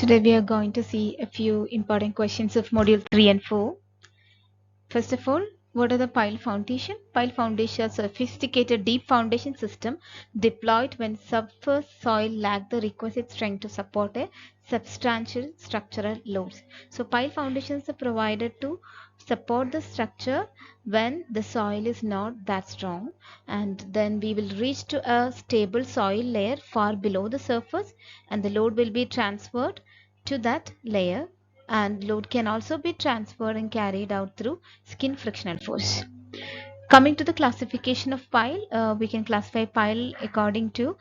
Today we are going to see a few important questions of module 3 and 4. First of all, what are the pile foundation? Pile foundation is a sophisticated deep foundation system deployed when surface soil lacks the requisite strength to support a substantial structural loads. So pile foundations are provided to support the structure when the soil is not that strong, and then we will reach to a stable soil layer far below the surface, and the load will be transferred to that layer, and load can also be transferred and carried out through skin frictional force. Coming to the classification of pile, we can classify pile according to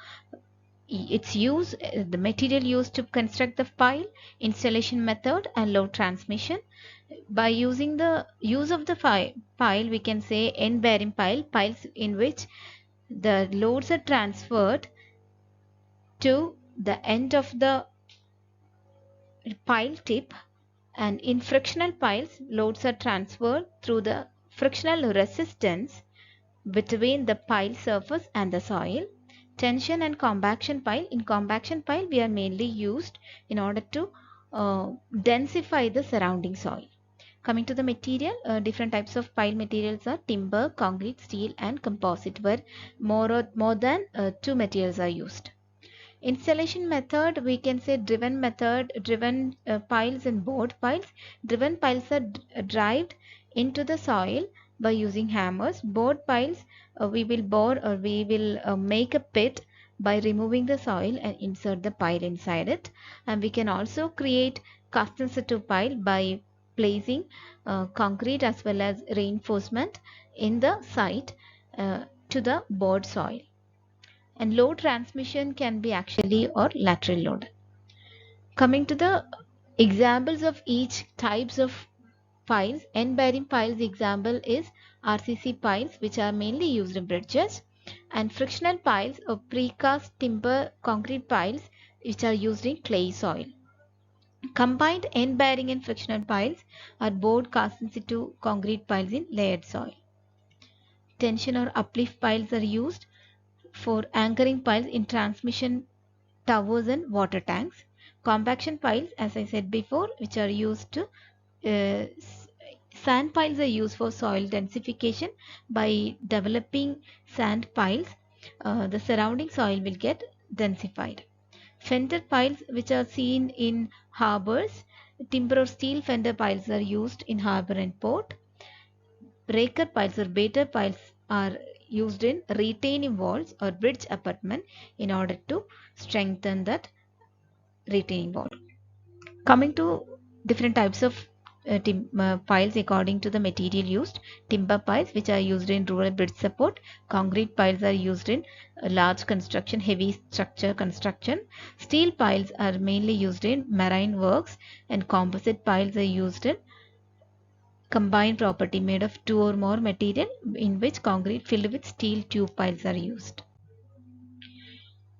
its use, the material used to construct the pile, installation method, and load transmission. By using the use of the pile, we can say end bearing piles in which the loads are transferred to the end of the pile tip, and in frictional piles, loads are transferred through the frictional resistance between the pile surface and the soil. Tension and compaction pile. In compaction pile, we are mainly used in order to densify the surrounding soil. Coming to the material, different types of pile materials are timber, concrete, steel, and composite, where more than two materials are used. Installation method, we can say driven method, driven piles and bored piles. Driven piles are driven into the soil by using hammers. Bored piles, we will bore or we will make a pit by removing the soil and insert the pile inside it. And we can also create cast in situ pile by placing concrete as well as reinforcement in the site to the bored soil. And load transmission can be axially or lateral load. Coming to the examples of each types of piles, end bearing piles example is RCC piles, which are mainly used in bridges, and frictional piles or precast timber concrete piles, which are used in clay soil. Combined end bearing and frictional piles are bored cast in situ concrete piles in layered soil. Tension or uplift piles are used for anchoring piles in transmission towers and water tanks. Compaction piles, as I said before, which are used to sand piles are used for soil densification. By developing sand piles, the surrounding soil will get densified. Fender piles, which are seen in harbors, timber or steel fender piles are used in harbor and port. Breaker piles or baiter piles are used in retaining walls or bridge abutment in order to strengthen that retaining wall. Coming to different types of piles according to the material used. Timber piles, which are used in rural bridge support. Concrete piles are used in large construction, heavy structure construction. Steel piles are mainly used in marine works, and composite piles are used in combined property made of two or more material, in which concrete filled with steel tube piles are used.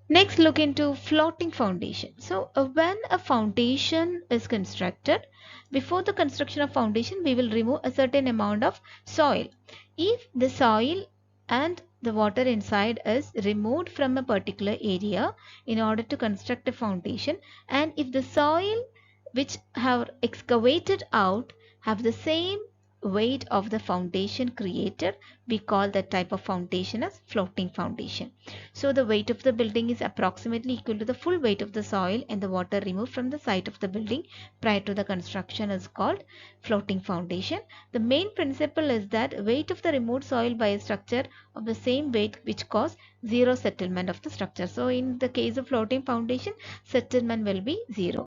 Next, look into floating foundation. So when a foundation is constructed, before the construction of foundation, we will remove a certain amount of soil. If the soil and the water inside is removed from a particular area in order to construct a foundation, and if the soil which have excavated out have the same weight of the foundation created, we call that type of foundation as floating foundation. So the weight of the building is approximately equal to the full weight of the soil and the water removed from the site of the building prior to the construction is called floating foundation. The main principle is that weight of the removed soil by a structure of the same weight which cause zero settlement of the structure. So in the case of floating foundation, settlement will be zero.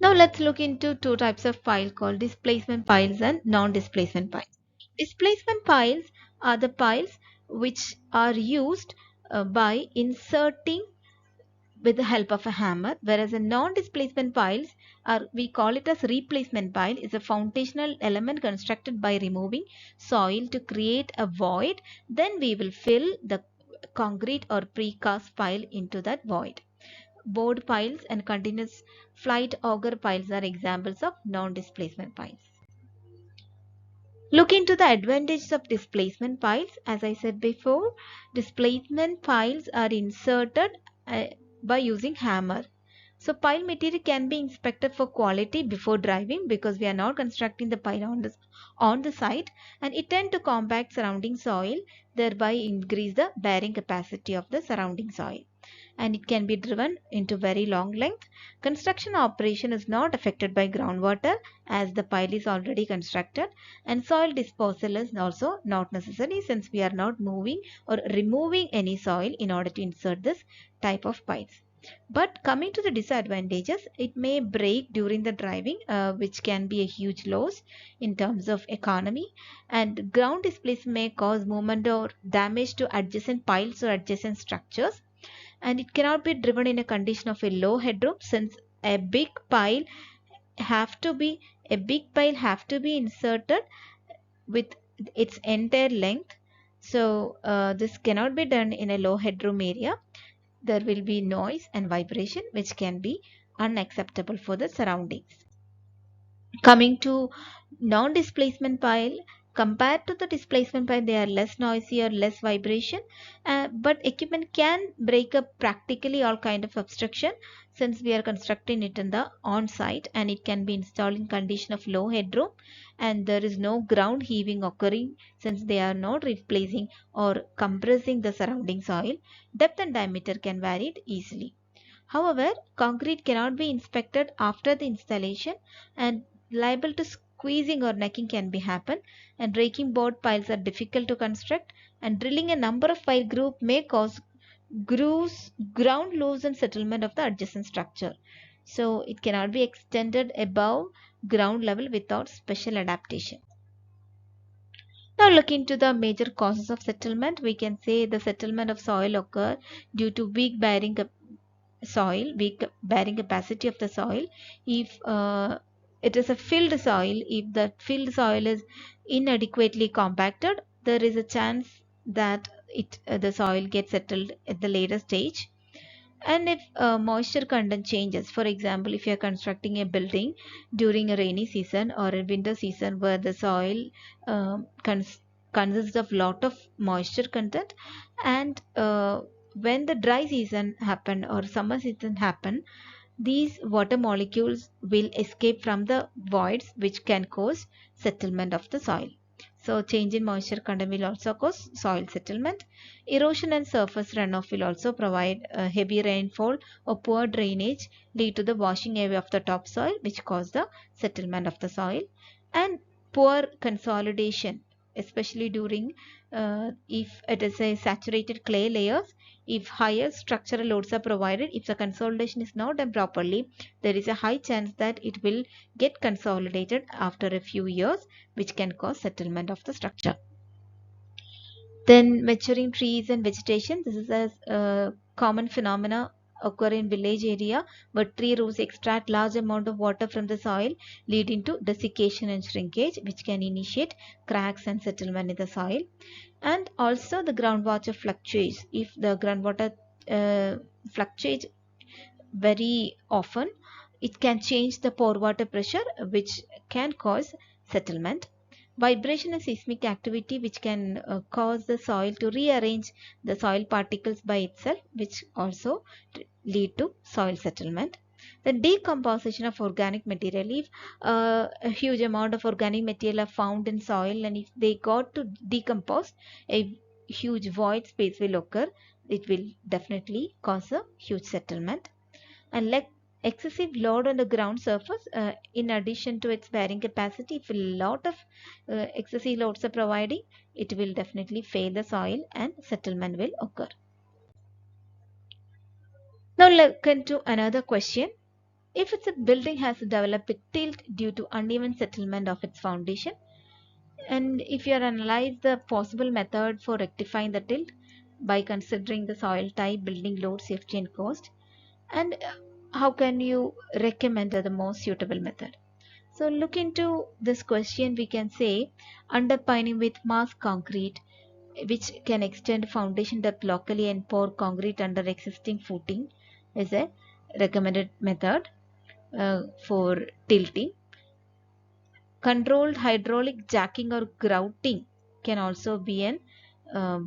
Now let's look into two types of pile called displacement piles and non-displacement piles. Displacement piles are the piles which are used by inserting with the help of a hammer, whereas a non-displacement piles are, we call it as replacement pile, is a foundational element constructed by removing soil to create a void. Then we will fill the concrete or precast pile into that void. Board piles and continuous flight auger piles are examples of non-displacement piles. Look into the advantages of displacement piles. As I said before, displacement piles are inserted by using hammer. So pile material can be inspected for quality before driving because we are not constructing the pile on the site, and it tend to compact surrounding soil, thereby increase the bearing capacity of the surrounding soil, and it can be driven into very long length. Construction operation is not affected by groundwater as the pile is already constructed, and soil disposal is also not necessary since we are not moving or removing any soil in order to insert this type of piles. But coming to the disadvantages, it may break during the driving, which can be a huge loss in terms of economy, and ground displacement may cause movement or damage to adjacent piles or adjacent structures, and it cannot be driven in a condition of a low headroom since a big pile have to be inserted with its entire length. So this cannot be done in a low headroom area. There will be noise and vibration which can be unacceptable for the surroundings. Coming to non-displacement pile, compared to the displacement pile, they are less noisy or less vibration, but equipment can break up practically all kind of obstruction since we are constructing it in the on-site, and it can be installed in condition of low headroom, and there is no ground heaving occurring since they are not replacing or compressing the surrounding soil. Depth and diameter can vary easily. However, concrete cannot be inspected after the installation, and liable to squeezing or necking can be happen, and raking board piles are difficult to construct, and drilling a number of pile group may cause grooves, ground loss and settlement of the adjacent structure. So it cannot be extended above ground level without special adaptation. Now look into the major causes of settlement. We can say the settlement of soil occur due to weak bearing capacity of the soil. If it is a filled soil, if the filled soil is inadequately compacted, there is a chance that the soil gets settled at the later stage. And if moisture content changes, for example, if you are constructing a building during a rainy season or a winter season where the soil um, cons consists of lot of moisture content, and when the dry season happen or summer season happen, these water molecules will escape from the voids which can cause settlement of the soil. So change in moisture content will also cause soil settlement. Erosion and surface runoff will also provide heavy rainfall or poor drainage lead to the washing away of the topsoil which cause the settlement of the soil. And poor consolidation, especially during if it is a saturated clay layers, if higher structural loads are provided, if the consolidation is not done properly, there is a high chance that it will get consolidated after a few years, which can cause settlement of the structure. Then maturing trees and vegetation. This is a common phenomena occur in village area where tree roots extract large amount of water from the soil, leading to desiccation and shrinkage, which can initiate cracks and settlement in the soil. And also the groundwater fluctuates. If the groundwater fluctuates very often, it can change the pore water pressure, which can cause settlement. Vibration and seismic activity, which can cause the soil to rearrange the soil particles by itself, which also lead to soil settlement. The decomposition of organic material. If a huge amount of organic material are found in soil, and if they got to decompose, a huge void space will occur. It will definitely cause a huge settlement. And like excessive load on the ground surface, in addition to its bearing capacity, if a lot of excessive loads are providing, it will definitely fail the soil and settlement will occur. Now look into another question. If it's a building has developed a tilt due to uneven settlement of its foundation, and if you analyze the possible method for rectifying the tilt by considering the soil type, building load, safety and cost, and how can you recommend the most suitable method. So look into this question. We can say underpinning with mass concrete, which can extend foundation depth locally and pour concrete under existing footing, is a recommended method for tilting. Controlled hydraulic jacking or grouting can also be an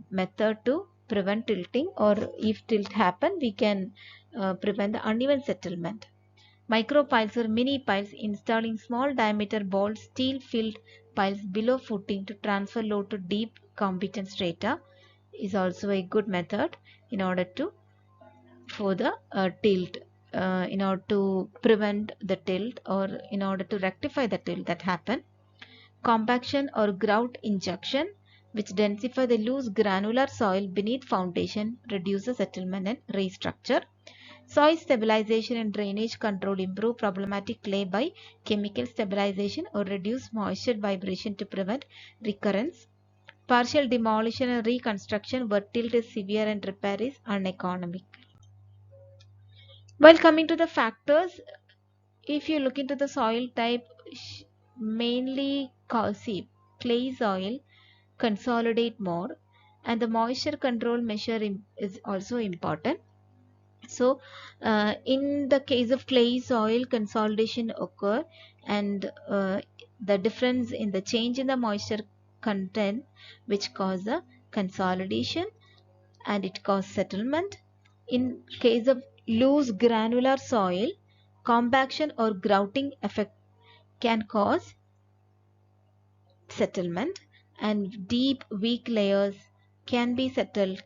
method to prevent tilting, or if tilt happen, we can prevent the uneven settlement. Micropiles or mini piles, installing small diameter ball steel filled piles below footing to transfer load to deep competent strata, is also a good method in order to for the tilt, in order to prevent the tilt or in order to rectify the tilt that happen. Compaction or grout injection, which densify the loose granular soil beneath foundation, reduces settlement and restructure. Soil stabilization and drainage control, improve problematic clay by chemical stabilization or reduce moisture vibration to prevent recurrence. Partial demolition and reconstruction where tilt is severe and repair is uneconomic. While coming to the factors, if you look into the soil type, mainly see, clay soil consolidate more, and the moisture control measure is also important. So in the case of clay soil, consolidation occur, and the difference in the change in the moisture content which cause the consolidation, and it causes settlement. In case of loose granular soil, compaction or grouting effect can cause settlement, and deep weak layers can be settled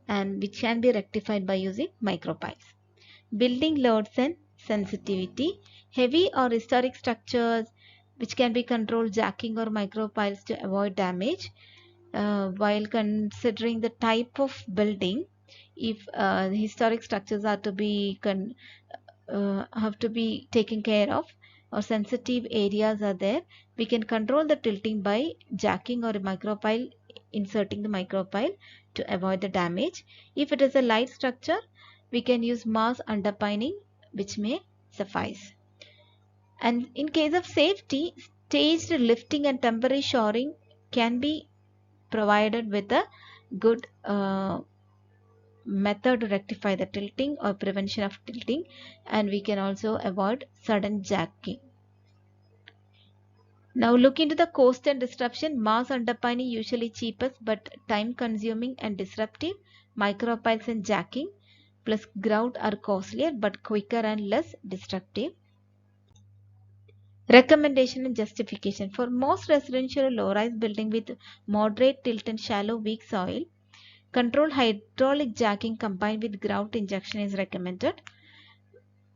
and which can be rectified by using micropiles. Building loads and sensitivity, heavy or historic structures which can be controlled jacking or micropiles to avoid damage. While considering the type of building, if historic structures are to be have to be taken care of, or sensitive areas are there, we can control the tilting by jacking or micropile, inserting the micropile to avoid the damage. If it is a light structure, we can use mass underpinning, which may suffice. And in case of safety, staged lifting and temporary shoring can be provided with a good method to rectify the tilting or prevention of tilting, and we can also avoid sudden jacking. Now look into the cost and disruption. Mass underpinning usually cheapest but time consuming and disruptive. Micropiles and jacking plus grout are costlier but quicker and less destructive. Recommendation and justification. For most residential low-rise building with moderate tilt and shallow weak soil, controlled hydraulic jacking combined with grout injection is recommended.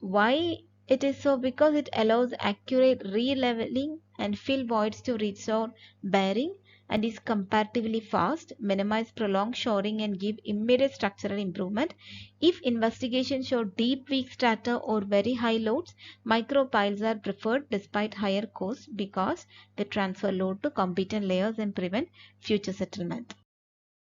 Why it is so? Because it allows accurate re-leveling and fill voids to restore bearing, and is comparatively fast, minimize prolonged shoring and give immediate structural improvement. If investigations show deep weak strata or very high loads, micropiles are preferred despite higher costs because they transfer load to competent layers and prevent future settlement.